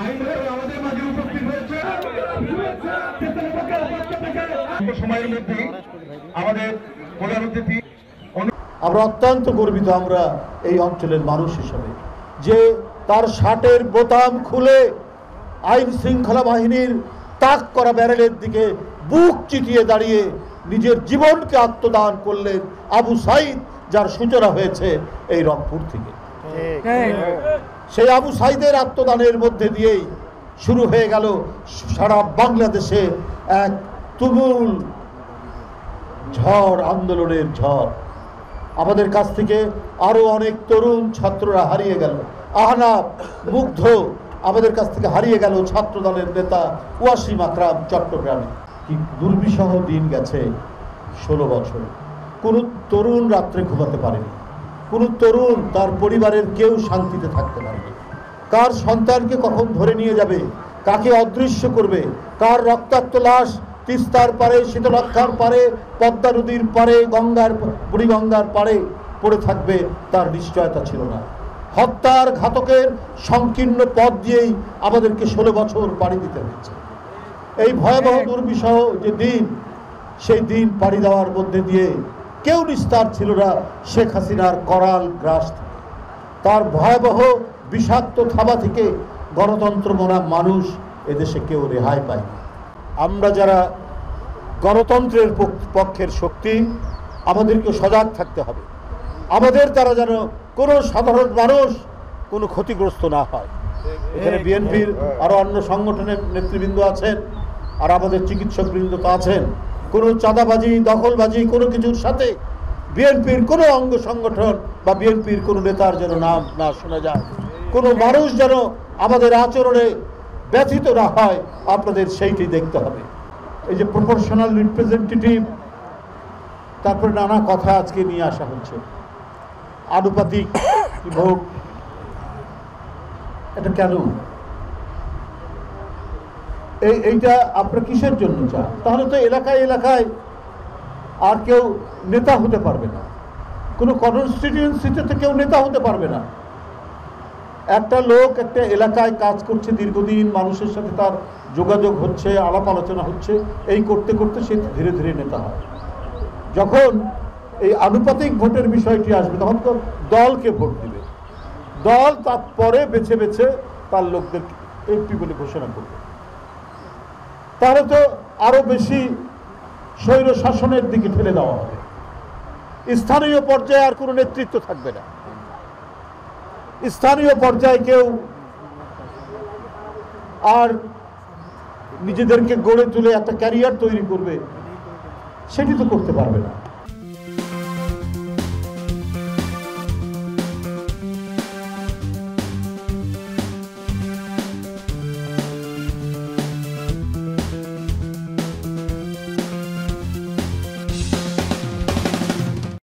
আমাদের মাঝে উপস্থিত হয়েছে সময়ের মধ্যে আমাদের প্রধান অতিথি। আমরা অত্যন্ত গর্বিত আমরা এই অঞ্চলের মানুষ হিসেবে যে তার শার্টের বোতাম খুলে আইন শৃঙ্খলা বাহিনীর তাক করা ব্যারেলের দিকে বুক চিটিয়ে দাঁড়িয়ে নিজের জীবনকে আত্মদান করলেন আবু সাইদ, যার সূচনা হয়েছে এই রংপুর থেকে। সেই আবু সাইদের আত্মদানের মধ্যে দিয়েই শুরু হয়ে গেল সারা বাংলাদেশে এক তুমুল ঝড়, আন্দোলনের ঝড়। আমাদের কাছ থেকে আরো অনেক তরুণ ছাত্ররা হারিয়ে গেল। আহনাব, মুগ্ধ আমাদের কাছ থেকে হারিয়ে গেল ছাত্রদলের নেতা ওয়াসিম আকরাম চট্টগ্রামে। কি দুর্বিষহ দিন গেছে 16 বছর। কোনো তরুণ রাত্রে ঘুমাতে পারেনি, কোনো তরুণ তার পরিবারের কেউ শান্তিতে থাকতে পারেনি। কার সন্তানকে কখন ধরে নিয়ে যাবে, কাকে অদৃশ্য করবে, কার রক্তাক্ত লাশ তিস্তার পারে, শীতলক্ষার পারে, পদ্মা নদীর পারে, বুড়িগঙ্গার পারে পড়ে থাকবে তার নিশ্চয়তা ছিল না। হত্যার ঘাতকের সংকীর্ণ পথ দিয়েই আমাদেরকে 16 বছর পাড়ি দিতে হয়েছে। এই ভয়াবহ দুর্বিষহ যে দিন, সেই দিন পাড়ি দেওয়ার মধ্যে দিয়ে কেউ নিস্তার ছিল না শেখ হাসিনার করাল গ্রাস থেকে, তার ভয়াবহ বিষাক্ত থাবা থেকে গণতন্ত্র মনা মানুষ এদেশে কেউ রেহাই পায়নি। আমরা যারা গণতন্ত্রের পক্ষের শক্তি, আমাদেরকে সজাগ থাকতে হবে। আমাদের দ্বারা যেন কোনো সাধারণ মানুষ কোনো ক্ষতিগ্রস্ত না হয়। এখানে বিএনপির আরও অন্য সংগঠনের নেতৃবৃন্দ আছেন, আর আমাদের চিকিৎসকবৃন্দ তো আছেন। কোনো চাঁদাবাজি, দখলবাজি কোনো কিছুর সাথে বিএনপির কোনো অঙ্গ সংগঠন বা বিএনপির কোনো নেতার যেন নাম না শোনা যায়, কোনো মানুষ যেন আমাদের আচরণে ব্যথিত না হয়, আপনাদের সেইটি দেখতে হবে। এই যে প্রপোর্শনাল রিপ্রেজেন্টেটিভ, তারপরে নানা কথা আজকে নিয়ে আসা হচ্ছে, আনুপাতিক ভোট, এটা কেন? এইটা আপনারা কিসের জন্য চান? তাহলে তো এলাকায় এলাকায় আর কেউ নেতা হতে পারবে না, কোনো কনস্টিটিউয়েন্সিতে তো কেউ নেতা হতে পারবে না। একটা লোক একটা এলাকায় কাজ করছে দীর্ঘদিন, মানুষের সাথে তার যোগাযোগ হচ্ছে, আলাপ আলোচনা হচ্ছে, এই করতে করতে সে ধীরে ধীরে নেতা হয়। যখন এই আনুপাতিক ভোটের বিষয়টি আসবে তখন তো দলকে ভোট দিবে, দল তারপরে বেছে বেছে তার লোকদের এমপি বলে ঘোষণা করবে। তাহলে তো আরো বেশি স্বৈর শাসনের দিকে ঠেলে দেওয়া হবে। স্থানীয় পর্যায়ে আর কোনো নেতৃত্ব থাকবে না। স্থানীয় পর্যায়ে কেউ আর নিজেদেরকে গড়ে তুলে একটা ক্যারিয়ার তৈরি করবে, সেটি তো করতে পারবে না।